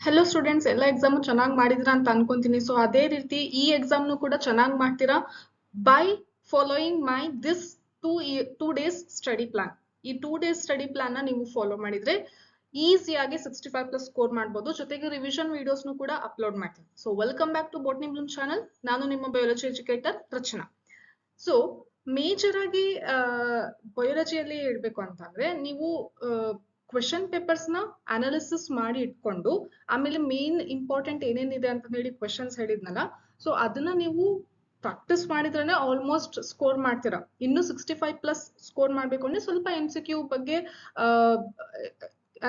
Hello students, ಎಲ್ಲ exam ಚೆನ್ನಾಗಿ ಮಾಡಿದಿರಾ ಅಂತ ಅನ್ಕೊಂತೀನಿ. ಸೊ ಅದೇ ರೀತಿ ಈ ಎಕ್ಸಾಮ್ನು ಕೂಡ ಚೆನ್ನಾಗಿ ಮಾಡ್ತೀರಾ by following my this two days study plan. ಈ 2 ಡೇಸ್ ಸ್ಟಡಿ ಪ್ಲಾನ್ ನ ನೀವು ಫಾಲೋ ಮಾಡಿದ್ರೆ ಈಸಿಯಾಗಿ 65+ ಸ್ಕೋರ್ ಮಾಡ್ಬೋದು. ಜೊತೆಗೆ ರಿವಿಷನ್ ವಿಡಿಯೋಸ್ನು ಕೂಡ ಅಪ್ಲೋಡ್ ಮಾಡ್ತೀನಿ. So welcome back to botany bloom channel. ನಾನು ನಿಮ್ಮ biology educator Rachana. So major ಆಗಿ ಬಯಾಲಜಿಯಲ್ಲಿ ಹೇಳ್ಬೇಕು ಅಂತಂದ್ರೆ ನೀವು ಕ್ವೆಶನ್ ಪೇಪರ್ಸ್ ನ ಅನಾಲಿಸಿಸ್ ಮಾಡಿ ಇಟ್ಕೊಂಡು ಆಮೇಲೆ ಮೇನ್ ಇಂಪಾರ್ಟೆಂಟ್ ಏನೇನಿದೆ ಅಂತ ಹೇಳಿ ಕ್ವೆಶನ್ಸ್ ಹೇಳಿದ್ನಲ್ಲ, ಸೊ ಅದನ್ನ ನೀವು ಪ್ರಾಕ್ಟೀಸ್ ಮಾಡಿದ್ರೆ ಆಲ್ಮೋಸ್ಟ್ ಸ್ಕೋರ್ ಮಾಡ್ತೀರಾ. ಇನ್ನು 65+ ಸ್ಕೋರ್ ಮಾಡ್ಬೇಕು ಅಂದ್ರೆ ಸ್ವಲ್ಪ MCQ ಬಗ್ಗೆ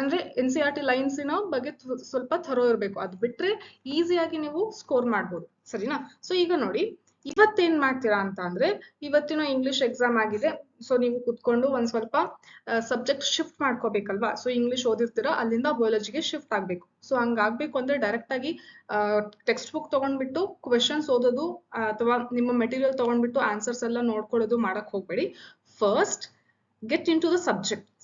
ಅಂದ್ರೆ NCERT ಲೈನ್ಸಿನ ಬಗ್ಗೆ ಸ್ವಲ್ಪ ಥರೋ ಇರಬೇಕು. ಅದು ಬಿಟ್ರೆ ಈಸಿಯಾಗಿ ನೀವು ಸ್ಕೋರ್ ಮಾಡ್ಬೋದು, ಸರಿನಾ? ಸೊ ಈಗ ನೋಡಿ, ಇವತ್ತೇನ್ ಮಾಡ್ತೀರಾ ಅಂತ ಅಂದ್ರೆ, ಇವತ್ತಿನ ಇಂಗ್ಲಿಷ್ ಎಕ್ಸಾಮ್ ಆಗಿದೆ. ಸೊ ನೀವು ಕುತ್ಕೊಂಡು ಒಂದ್ ಸ್ವಲ್ಪ ಸಬ್ಜೆಕ್ಟ್ ಶಿಫ್ಟ್ ಮಾಡ್ಕೋಬೇಕಲ್ವಾ. ಸೊ ಇಂಗ್ಲಿಷ್ ಓದಿರ್ತೀರಾ, ಅಲ್ಲಿಂದ ಬಯಾಲಜಿಗೆ ಶಿಫ್ಟ್ ಆಗ್ಬೇಕು. ಸೊ ಹಂಗಾಗ್ಬೇಕು ಅಂದ್ರೆ ಡೈರೆಕ್ಟ್ ಆಗಿ ಟೆಕ್ಸ್ಟ್ ಬುಕ್ ತಗೊಂಡ್ಬಿಟ್ಟು ಕ್ವೆಶನ್ಸ್ ಓದೋದು ಅಥವಾ ನಿಮ್ಮ ಮೆಟೀರಿಯಲ್ ತಗೊಂಡ್ಬಿಟ್ಟು ಆನ್ಸರ್ಸ್ ಎಲ್ಲ ನೋಡ್ಕೊಳ್ಳೋದು ಮಾಡಕ್ ಹೋಗ್ಬೇಡಿ. First get in to the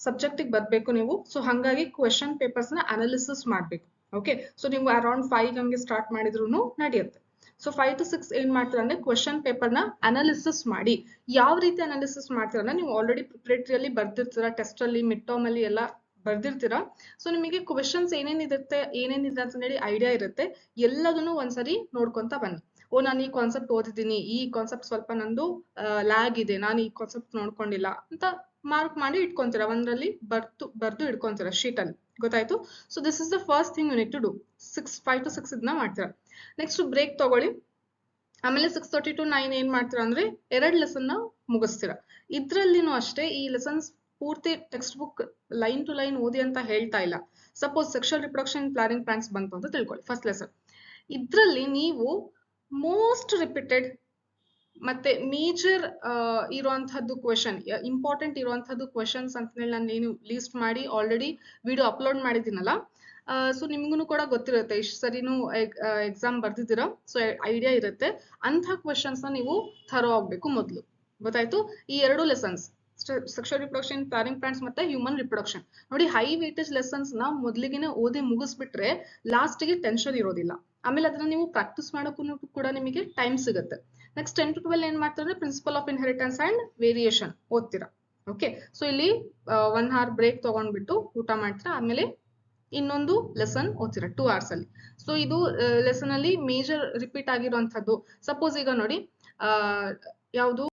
subject ಬರ್ಬೇಕು ನೀವು. ಸೊ ಹಂಗಾಗಿ ಕ್ವೆಶನ್ ಪೇಪರ್ಸ್ ನ ಅನಾಲಿಸಿಸ್ ಮಾಡ್ಬೇಕು. ಓಕೆ, ಸೊ ನೀವು ಅರೌಂಡ್ 5 ಹಂಗೆ ಸ್ಟಾರ್ಟ್ ಮಾಡಿದ್ರು ನಡೆಯುತ್ತೆ. ಸೊ 5 to 6 ಏನ್ ಮಾಡ್ತೀರಾ ಅಂದ್ರೆ ಕ್ವೆಶನ್ ಪೇಪರ್ ನ ಅನಾಲಿಸಿಸ್ ಮಾಡಿ. ಯಾವ ರೀತಿ ಅನಾಲಿಸಿಸ್ ಮಾಡ್ತೀರಾ ಅಂದ್ರೆ, ನೀವು ಆಲ್ರೆಡಿ ಪ್ರಿಪರೇಟರಿಯಲ್ಲಿ ಬರ್ದಿರ್ತೀರಾ, ಟೆಸ್ಟ್ ಅಲ್ಲಿ ಮಿಡ್ ಟರ್ಮ್ ಅಲ್ಲಿ ಎಲ್ಲ ಬರ್ದಿರ್ತೀರಾ. ಸೊ ನಿಮಗೆ ಕ್ವೆಶನ್ಸ್ ಏನೇನಿದೆ ಅಂತ ಹೇಳಿ ಐಡಿಯಾ ಇರುತ್ತೆ. ಎಲ್ಲದನ್ನು ಒಂದ್ಸರಿ ನೋಡ್ಕೊಂತ ಬನ್ನಿ. ನಾನು ಈ ಕಾನ್ಸೆಪ್ಟ್ ಓದಿದ್ದೀನಿ, ಈ ಕಾನ್ಸೆಪ್ಟ್ ಸ್ವಲ್ಪ ನಂದು ಲ್ಯಾಗ್ ಇದೆ, ನಾನು ಈ ಕಾನ್ಸೆಪ್ಟ್ ನೋಡ್ಕೊಂಡಿಲ್ಲ ಅಂತ ಮಾರ್ಕ್ ಮಾಡಿ ಇಟ್ಕೊಂತೀರಾ. ಒಂದ್ರಲ್ಲಿ ಬರ್ದು ಇಟ್ಕೊಂತೀರಾ ಶೀಟ್ ಅಲ್ಲಿ. ಗೊತ್ತಾಯ್ತು? So this is the first thing you need to do. 5 to 6 ಇದನ್ನ ಮಾಡ್ತೀರಾ. ನೆಕ್ಸ್ಟ್ ಬ್ರೇಕ್ ತಗೊಳ್ಳಿ. ಆಮೇಲೆ 6:30 to 9 ಏನ್ ಮಾಡ್ತೀರಾ ಅಂದ್ರೆ 2 ಲೆಸನ್ ನ ಮುಗಿಸ್ತೀರಾ. ಇದ್ರಲ್ಲಿನೂ ಅಷ್ಟೇ, ಈ ಲೆಸನ್ಸ್ ಪೂರ್ತಿ text book line to line ಓದಿ ಅಂತ ಹೇಳ್ತಾ ಇಲ್ಲ. Suppose sexual reproduction planning plants ಬಂತು ಅಂತ ತಿಳ್ಕೊಳ್ಳಿ, ಫಸ್ಟ್ ಲೆಸನ್. ಇದ್ರಲ್ಲಿ ನೀವು ಮೋಸ್ಟ್ ರಿಪೀಟೆಡ್ ಮತ್ತೆ ಮೇಜರ್ ಇರುವಂತಹದ್ದು ಕ್ವೆಶನ್, ಇಂಪಾರ್ಟೆಂಟ್ ಇರುವಂತಹದ್ದು ಕ್ವೆಶನ್ಸ್ ಅಂತ ಹೇಳಿ ನಾನು ಏನು ಲೀಸ್ಟ್ ಮಾಡಿ ಆಲ್ರೆಡಿ ವಿಡಿಯೋ ಅಪ್ಲೋಡ್ ಮಾಡಿದ್ದೀನಲ್ಲ. ಸೊ ನಿಮ್ಗೂ ಕೂಡ ಗೊತ್ತಿರುತ್ತೆ, ಇಷ್ಟು ಸರಿನೂ ಎಕ್ಸಾಮ್ ಬರ್ದಿದ್ದೀರಾ, ಸೊ ಐಡಿಯಾ ಇರುತ್ತೆ. ಅಂಥ ಕ್ವೆಶನ್ಸ್ ನ ನೀವು ಥರೋ ಆಗ್ಬೇಕು ಮೊದಲು. ಗೊತ್ತಾಯ್ತು? ಈ 2 lessons, sexual reproduction planning plants ಮತ್ತೆ ಹ್ಯೂಮನ್ ರಿಪ್ರೊಡಕ್ಷನ್ ನೋಡಿ, ಹೈ ವೇಟೇಜ್ ಲೆಸನ್ಸ್ ನ ಮೊದಲಿಗೆನೆ ಓದಿ ಮುಗಿಸ್ಬಿಟ್ರೆ ಲಾಸ್ಟ್ಗೆ ಟೆನ್ಷನ್ ಇರೋದಿಲ್ಲ. ಆಮೇಲೆ ಅದನ್ನ ನೀವು ಪ್ರಾಕ್ಟೀಸ್ ಮಾಡೋಕ್ಕೂ ಕೂಡ ನಿಮಗೆ ಟೈಮ್ ಸಿಗುತ್ತೆ. ನೆಕ್ಸ್ಟ್ 10 to 12 ಏನ್ ಮಾಡ್ತಾರೆ, principle of inheritance and variation ಓದ್ತೀರಾ. ಓಕೆ, ಸೊ ಇಲ್ಲಿ 1 hour ಬ್ರೇಕ್ ತಗೊಂಡ್ಬಿಟ್ಟು ಊಟ ಮಾಡ್ತೀರಾ. ಆಮೇಲೆ ಇನ್ನೊಂದು ಲೆಸನ್ ಓದ್ತೀರಾ 2 hours ಅಲ್ಲಿ. ಸೊ ಇದು ಲೆಸನ್ ಅಲ್ಲಿ ಮೇಜರ್ ರಿಪೀಟ್ ಆಗಿರುವಂತದ್ದು. ಸಪೋಸ್ ಈಗ ನೋಡಿ, ಯಾವುದು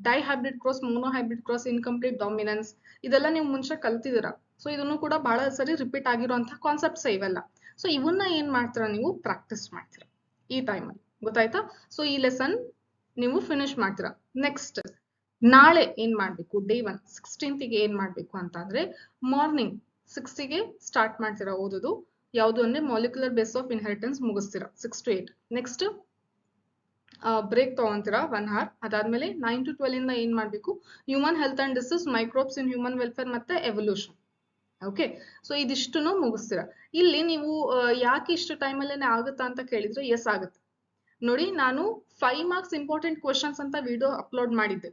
dihybrid cross, monohybrid cross, incomplete dominance, ಇದೆಲ್ಲ ನೀವು ಮುಂಚೆ ಕಲ್ತಿದ್ದೀರಾ. ಸೊ ಇದನ್ನು ಕೂಡ ಬಹಳ ಸರಿ ರಿಪೀಟ್ ಆಗಿರುವಂತಹ ಕಾನ್ಸೆಪ್ಟ್ಸ್ ಇವೆಲ್ಲ. ಸೊ ಇವನ್ನ ಏನ್ ಮಾಡ್ತೀರಾ, ನೀವು ಪ್ರಾಕ್ಟೀಸ್ ಮಾಡ್ತೀರಾ ಈ ಟೈಮಲ್ಲಿ. ಗೊತ್ತಾಯ್ತಾ? ಸೊ ಈ ಲೆಸನ್ ನೀವು ಫಿನಿಶ್ ಮಾಡ್ತೀರಾ. ನೆಕ್ಸ್ಟ್ ನಾಳೆ ಏನ್ ಮಾಡ್ಬೇಕು, ಡೇ 1 16th ಏನ್ ಮಾಡ್ಬೇಕು ಅಂತ ಅಂದ್ರೆ, ಮಾರ್ನಿಂಗ್ 6 ಗೆ ಸ್ಟಾರ್ಟ್ ಮಾಡ್ತೀರಾ ಓದೋದು. ಯಾವುದು ಅಂದ್ರೆ ಮಾಲಿಕ್ಯುಲರ್ ಬೇಸ್ ಆಫ್ ಇನ್ಹೆರಿಟೆನ್ಸ್ ಮುಗಿಸ್ತೀರಾ 6 to 8. ನೆಕ್ಸ್ಟ್ ಬ್ರೇಕ್ ತಗೊಂತೀರಾ 1 hour. ಅದಾದ್ಮೇಲೆ 9 to 12 ಇಂದ ಏನ್ ಮಾಡ್ಬೇಕು, human health and disease, microbes in human welfare ಮತ್ತೆ ಎವಲ್ಯೂಷನ್. ಓಕೆ, ಸೊ ಇದಿಷ್ಟನ್ನು ಮುಗಿಸ್ತೀರಾ. ಇಲ್ಲಿ ನೀವು ಯಾಕೆ ಇಷ್ಟು ಟೈಮಲ್ಲೇ ಆಗುತ್ತಾ ಅಂತ ಕೇಳಿದ್ರೆ, ಎಸ್ ಆಗುತ್ತೆ. ನೋಡಿ, ನಾನು 5 marks ಇಂಪಾರ್ಟೆಂಟ್ ಕ್ವೆಶನ್ಸ್ ಅಂತ ವಿಡಿಯೋ ಅಪ್ಲೋಡ್ ಮಾಡಿದ್ದೆ.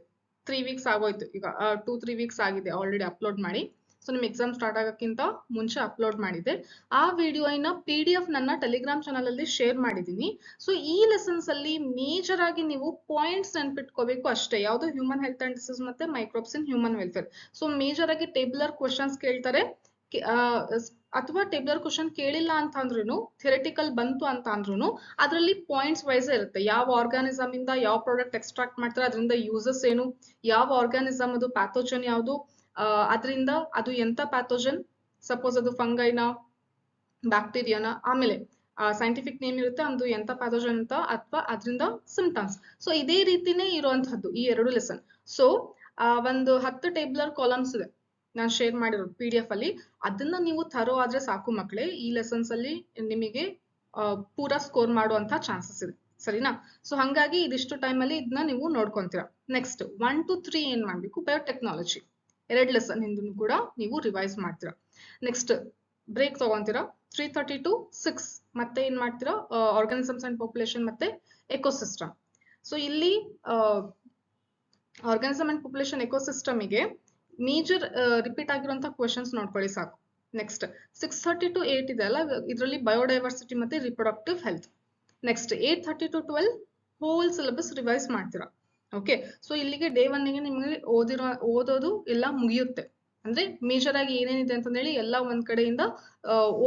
3 weeks ಆಗೋಯ್ತು, ಈಗ 2-3 weeks ಆಗಿದೆ ಆಲ್ರೆಡಿ ಅಪ್ಲೋಡ್ ಮಾಡಿ. ಸೊ ನಿಮ್ ಎಕ್ಸಾಮ್ ಸ್ಟಾರ್ಟ್ ಆಗೋಕ್ಕಿಂತ ಮುಂಚೆ ಅಪ್ಲೋಡ್ ಮಾಡಿದ್ದೆ. ಆ ವಿಡಿಯೋನ PDF ನನ್ನ ಟೆಲಿಗ್ರಾಮ್ ಚಾನಲ್ ಅಲ್ಲಿ ಶೇರ್ ಮಾಡಿದ್ದೀನಿ. ಸೊ ಈ ಲೆಸನ್ಸ್ ಅಲ್ಲಿ ಮೇಜರ್ ಆಗಿ ನೀವು ಪಾಯಿಂಟ್ಸ್ ನೆನ್ಪಿಟ್ಕೋಬೇಕು ಅಷ್ಟೇ. ಯಾವುದು, ಹ್ಯೂಮನ್ ಹೆಲ್ತ್ ಅಂಡ್ ಡಿಸೀಸ್ ಮತ್ತೆ microbes in human welfare. So major ಆಗಿ ಟೇಬುಲರ್ ಕ್ವೆಶನ್ಸ್ ಕೇಳ್ತಾರೆ, ಅಥವಾ ಟೇಬುಲರ್ ಕ್ವೆಶನ್ ಕೇಳಿಲ್ಲ ಅಂತ ಅಂದ್ರೂ, ಥಿಯರಿಟಿಕಲ್ ಬಂತು ಅಂತ ಅಂದ್ರೂ ಅದರಲ್ಲಿ ಪಾಯಿಂಟ್ಸ್ ವೈಸ್ ಇರುತ್ತೆ. ಯಾವ ಆರ್ಗಾನಿಸಮ್ ಇಂದ ಯಾವ ಪ್ರಾಡಕ್ಟ್ ಎಕ್ಸ್ಟ್ರಾಕ್ಟ್ ಮಾಡ್ತಾರೆ, ಅದರಿಂದ ಯೂಸಸ್ ಏನು, ಯಾವ ಆರ್ಗಾನಿಸಮ್ ಅದು ಪ್ಯಾಥೋಜನ್ ಯಾವುದು, ಅದರಿಂದ ಅದು ಎಂತ ಪ್ಯಾಥೋಜನ್, ಸಪೋಸ್ ಅದು ಫಂಗೈನ ಬ್ಯಾಕ್ಟೀರಿಯಾನ, ಆಮೇಲೆ ಸೈಂಟಿಫಿಕ್ ನೇಮ್ ಇರುತ್ತೆ, ಅದು ಎಂತ ಪ್ಯಾಥೋಜನ್ ಅಂತ, ಅಥವಾ ಅದರಿಂದ ಸಿಂಪ್ಟಮ್ಸ್. ಸೊ ಇದೇ ರೀತಿನೇ ಇರುವಂತಹದ್ದು ಈ 2 ಲೆಸನ್. ಸೊ ಒಂದು 10 ಟೇಬುಲರ್ ಕಾಲಮ್ಸ್ ಇದೆ ನಾನು ಶೇರ್ ಮಾಡಿರೋದು PDF ಅಲ್ಲಿ. ಅದನ್ನ ನೀವು ಥರೋ ಆದ್ರೆ ಸಾಕು ಮಕ್ಕಳೇ, ಈ ಲೆಸನ್ಸ್ ಅಲ್ಲಿ ನಿಮಗೆ ಪೂರಾ ಸ್ಕೋರ್ ಮಾಡುವಂತ ಚಾನ್ಸಸ್ ಇದೆ, ಸರಿನಾ? ಸೊ ಹಂಗಾಗಿ ಇದಿಷ್ಟು ಟೈಮ್ ಅಲ್ಲಿ ಇದನ್ನ ನೀವು ನೋಡ್ಕೊಂತೀರಾ. ನೆಕ್ಸ್ಟ್ 1 to 3 ಏನ್ ಮಾಡ್ಬೇಕು, ಬಯೋಟೆಕ್ನಾಲಜಿ 2 ಲೆಸನ್ ಹಿಂದೂ ಕೂಡ ನೀವು ರಿವೈಸ್ ಮಾಡ್ತೀರಾ. ನೆಕ್ಸ್ಟ್ ಬ್ರೇಕ್ ತಗೊಂತೀರಾ 3:30 to 6. ಮತ್ತೆ ಏನ್ ಮಾಡ್ತೀರಾ, ಆರ್ಗಾನಿಸಮ್ಸ್ ಅಂಡ್ ಪಾಪ್ಯುಲೇಷನ್ ಮತ್ತೆ ಎಕೋಸಿಸ್ಟಮ್. ಸೊ ಇಲ್ಲಿ ಆರ್ಗಾನಿಸಮ್ ಅಂಡ್ ಪಾಪ್ಯುಲೇಷನ್ ಎಕೋಸಿಸ್ಟಮಿಗೆ ಮೇಜರ್ ರಿಪೀಟ್ ಆಗಿರುವಂತಹ ಕ್ವೆಶನ್ಸ್ ನೋಡ್ಕೊಳ್ಳಿ ಸಾಕು. ನೆಕ್ಸ್ಟ್ 6:30 to 8 ಇದೆ ಅಲ್ಲ, ಇದರಲ್ಲಿ ಬಯೋಡೈವರ್ಸಿಟಿ ಮತ್ತೆ reproductive health. Next 8:30 to 12 whole syllabus revise ಮಾಡ್ತೀರಾ. ಓಕೆ, ಸೊ ಇಲ್ಲಿಗೆ ಡೇ 1 ಗೆ ನಿಮಗೆ ಓದೋದು ಎಲ್ಲ ಮುಗಿಯುತ್ತೆ. ಅಂದ್ರೆ ಮೇಜರ್ ಆಗಿ ಏನೇನಿದೆ ಅಂತಂದೇಳಿ ಎಲ್ಲ ಒಂದ್ ಕಡೆಯಿಂದ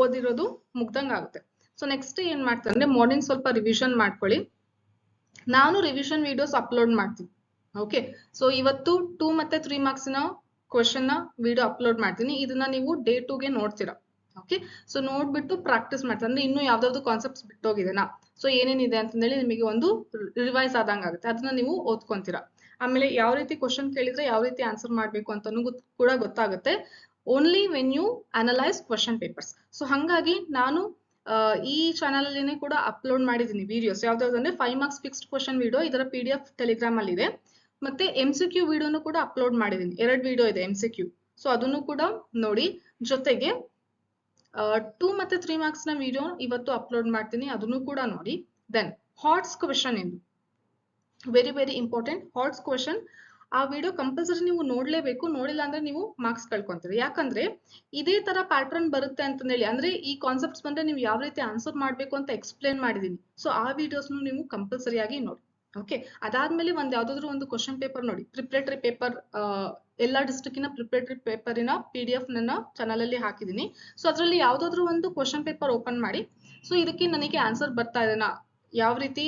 ಓದಿರೋದು ಮುಗ್ದಂಗ್ ಆಗುತ್ತೆ. ಸೊ ನೆಕ್ಸ್ಟ್ ಏನ್ ಮಾಡ್ತಾರೆ ಅಂದ್ರೆ ಮಾರ್ನಿಂಗ್ ಸ್ವಲ್ಪ ರಿವಿಷನ್ ಮಾಡ್ಕೊಳ್ಳಿ. ನಾನು ರಿವಿಷನ್ ವಿಡಿಯೋಸ್ ಅಪ್ಲೋಡ್ ಮಾಡ್ತೀನಿ. ಓಕೆ, ಸೊ ಇವತ್ತು 2 ಮತ್ತೆ 3 ಮಾರ್ಕ್ಸ್ ನ ಕ್ವಶನ್ ನ ವಿಡಿಯೋ ಅಪ್ಲೋಡ್ ಮಾಡ್ತೀನಿ. ಇದನ್ನ ನೀವು ಡೇ 2 ಗೆ ನೋಡ್ತೀರಾ. ಓಕೆ, ಸೊ ನೋಡ್ಬಿಟ್ಟು ಪ್ರಾಕ್ಟೀಸ್ ಮಾಡ್ತಾರೆ. ಅಂದ್ರೆ ಇನ್ನು ಯಾವ್ದಾವ್ದು ಕಾನ್ಸೆಪ್ಟ್ಸ್ ಬಿಟ್ಟೋಗಿದೆನಾ, ಸೊ ಏನೇನಿದೆ ಅಂತಂದೇಳಿ ನಿಮಗೆ ಒಂದು ರಿವೈಸ್ ಆದಂಗ ಆಗುತ್ತೆ. ಅದನ್ನ ನೀವು ಓದ್ಕೊಂತೀರಾ. ಆಮೇಲೆ ಯಾವ ರೀತಿ ಕ್ವಶನ್ ಕೇಳಿದ್ರೆ ಯಾವ ರೀತಿ ಆನ್ಸರ್ ಮಾಡ್ಬೇಕು ಅಂತಾನು ಕೂಡ ಗೊತ್ತಾಗುತ್ತೆ. Only when you analyse question papers. So ಹಂಗಾಗಿ ನಾನು ಈ ಚಾನಲ್ ಅಲ್ಲಿನೇ ಕೂಡ ಅಪ್ಲೋಡ್ ಮಾಡಿದ್ದೀನಿ ವಿಡಿಯೋಸ್. ಯಾವ್ದಾವ್ದಂದ್ರೆ 5 ಮಾರ್ಕ್ಸ್ ಫಿಕ್ಸ್ಡ್ ಕ್ವಶನ್ ವಿಡಿಯೋ, ಇದರ PDF ಟೆಲಿಗ್ರಾಮ್ ಅಲ್ಲಿ ಇದೆ. ಮತ್ತೆ MCQ ವಿಡಿಯೋನು ಕೂಡ ಅಪ್ಲೋಡ್ ಮಾಡಿದ್ದೀನಿ. 2 ವಿಡಿಯೋ ಇದೆ MCQ. ಸೊ ಅದನ್ನು ಕೂಡ ನೋಡಿ. ಜೊತೆಗೆ 2 ಮತ್ತೆ 3 ಮಾರ್ಕ್ಸ್ ನ ವಿಡಿಯೋ ಇವತ್ತು ಅಪ್ಲೋಡ್ ಮಾಡ್ತೀನಿ, ಅದನ್ನು ಕೂಡ ನೋಡಿ. ದೆನ್ ಹಾಟ್ಸ್ ಕ್ವೆಶನ್ ಎಂದು very very important. HOTS question ಆ ವಿಡಿಯೋ ಕಂಪಲ್ಸರಿ ನೀವು ನೋಡ್ಲೇಬೇಕು. ನೋಡಿಲ್ಲ ಅಂದ್ರೆ ನೀವು ಮಾರ್ಕ್ಸ್ ಕಳ್ಕೊಂತೀರಿ. ಯಾಕಂದ್ರೆ ಇದೇ ತರ ಪ್ಯಾಟರ್ನ್ ಬರುತ್ತೆ ಅಂತಂದೇಳಿ, ಅಂದ್ರೆ ಈ ಕಾನ್ಸೆಪ್ಟ್ಸ್ ಬಂದ್ರೆ ನೀವು ಯಾವ ರೀತಿ ಆನ್ಸರ್ ಮಾಡ್ಬೇಕು ಅಂತ ಎಕ್ಸ್ಪ್ಲೇನ್ ಮಾಡಿದೀನಿ. ಸೊ ಆ ವಿಡಿಯೋಸ್ನು ನೀವು ಕಂಪಲ್ಸರಿ ಆಗಿ ನೋಡಿ. ಓಕೆ, ಅದಾದ್ಮೇಲೆ ಯಾವ್ದಾದ್ರು ಒಂದು ಕ್ವಶನ್ ಪೇಪರ್ ನೋಡಿ. ಪ್ರಿಪರೇಟರಿ ಪೇಪರ್, ಎಲ್ಲಾ ಡಿಸ್ಟ್ರಿಕ್ಟಿನ ಪ್ರಿಪರೇಟರಿ ಪೇಪರಿನ PDF ನನ್ನ ಚಾನಲ್ ಅಲ್ಲಿ ಹಾಕಿದೀನಿ. ಸೊ ಅದ್ರಲ್ಲಿ ಯಾವ್ದಾದ್ರು ಒಂದು ಕ್ವಶನ್ ಪೇಪರ್ ಓಪನ್ ಮಾಡಿ. ಸೊ ಇದಕ್ಕೆ ನನಗೆ ಆನ್ಸರ್ ಬರ್ತಾ ಇದೆನಾ, ಯಾವ ರೀತಿ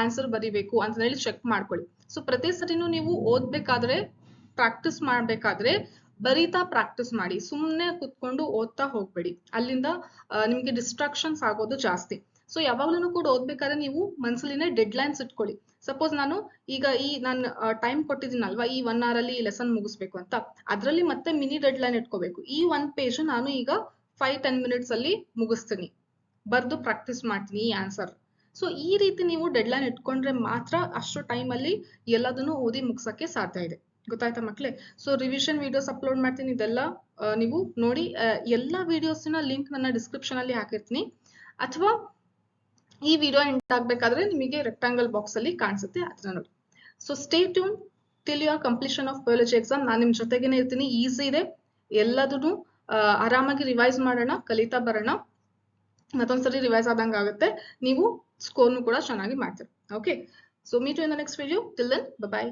ಆನ್ಸರ್ ಬರಿಬೇಕು ಅಂತ ಹೇಳಿ ಚೆಕ್ ಮಾಡ್ಕೊಳ್ಳಿ. ಸೊ ಪ್ರತಿ ಸರಿನೂ ನೀವು ಓದ್ಬೇಕಾದ್ರೆ, ಪ್ರಾಕ್ಟೀಸ್ ಮಾಡ್ಬೇಕಾದ್ರೆ ಬರೀತಾ ಪ್ರಾಕ್ಟೀಸ್ ಮಾಡಿ. ಸುಮ್ಮನೆ ಕುತ್ಕೊಂಡು ಓದ್ತಾ ಹೋಗ್ಬೇಡಿ. ಅಲ್ಲಿಂದ ನಿಮ್ಗೆ ಡಿಸ್ಟ್ರಾಕ್ಷನ್ಸ್ ಆಗೋದು ಜಾಸ್ತಿ. ಸೊ ಯಾವಾಗ್ಲೂ ಕೂಡ ಓದ್ಬೇಕಾದ್ರೆ ನೀವು ಮನ್ಸಲ್ಲಿನೇ ಡೆಡ್ ಲೈನ್ಸ್ ಇಟ್ಕೊಳ್ಳಿ. ಸಪೋಸ್ ನಾನು ಈಗ ನಾನು ಟೈಮ್ ಕೊಟ್ಟಿದ್ದೀನಲ್ವಾ, ಈ 1 hour ಅಲ್ಲಿ ಈ ಲೆಸನ್ ಮುಗಿಸ್ಬೇಕು ಅಂತ, ಅದ್ರಲ್ಲಿ ಮತ್ತೆ ಮಿನಿ ಡೆಡ್ ಲೈನ್ ಇಟ್ಕೋಬೇಕು. ಈ 1 ಪೇಜ್ ನಾನು ಈಗ 5-10 minutes ಅಲ್ಲಿ ಮುಗಿಸ್ತೀನಿ, ಬರ್ದು ಪ್ರಾಕ್ಟೀಸ್ ಮಾಡ್ತೀನಿ ಈ ಆನ್ಸರ್. ಸೊ ಈ ರೀತಿ ನೀವು ಡೆಡ್ ಲೈನ್ ಇಟ್ಕೊಂಡ್ರೆ ಮಾತ್ರ ಅಷ್ಟು ಟೈಮ್ ಅಲ್ಲಿ ಎಲ್ಲದನ್ನು ಓದಿ ಮುಗ್ಸಕ್ಕೆ ಸಾಧ್ಯ ಇದೆ. ಗೊತ್ತಾಯ್ತಾ ಮಕ್ಳೇ? ಸೊ ರಿವಿಷನ್ ವಿಡಿಯೋಸ್ ಅಪ್ಲೋಡ್ ಮಾಡ್ತೀನಿ, ಇದೆಲ್ಲ ನೀವು ನೋಡಿ. ಎಲ್ಲಾ ವಿಡಿಯೋಸ್ನ ಲಿಂಕ್ ನನ್ನ ಡಿಸ್ಕ್ರಿಪ್ಷನ್ ಅಲ್ಲಿ ಹಾಕಿರ್ತೀನಿ, ಅಥವಾ ಈ ವಿಡಿಯೋ ಎಂಡ್ ಆಗ್ಬೇಕಾದ್ರೆ ನಿಮಗೆ ರೆಕ್ಟಾಂಗಲ್ ಬಾಕ್ಸ್ ಅಲ್ಲಿ ಕಾಣಿಸುತ್ತೆ, ಅದನ್ನ ನೋಡಿ. So stay tune till your completion of biology exam. ನಾನು ನಿಮ್ ಜೊತೆಗೇನೆ ಇರ್ತೀನಿ. ಈಸಿ ಇದೆ, ಎಲ್ಲದನ್ನು ಆರಾಮಾಗಿ ರಿವೈಸ್ ಮಾಡೋಣ, ಕಲಿತಾ ಬರೋಣ. ಮತ್ತೊಂದ್ಸರಿ ರಿವೈಸ್ ಆದಂಗ ಆಗುತ್ತೆ, ನೀವು ಸ್ಕೋರ್ನು ಕೂಡ ಚೆನ್ನಾಗಿ ಮಾಡ್ತೀರಿ. Okay, so meet you in the next video. Till then, by.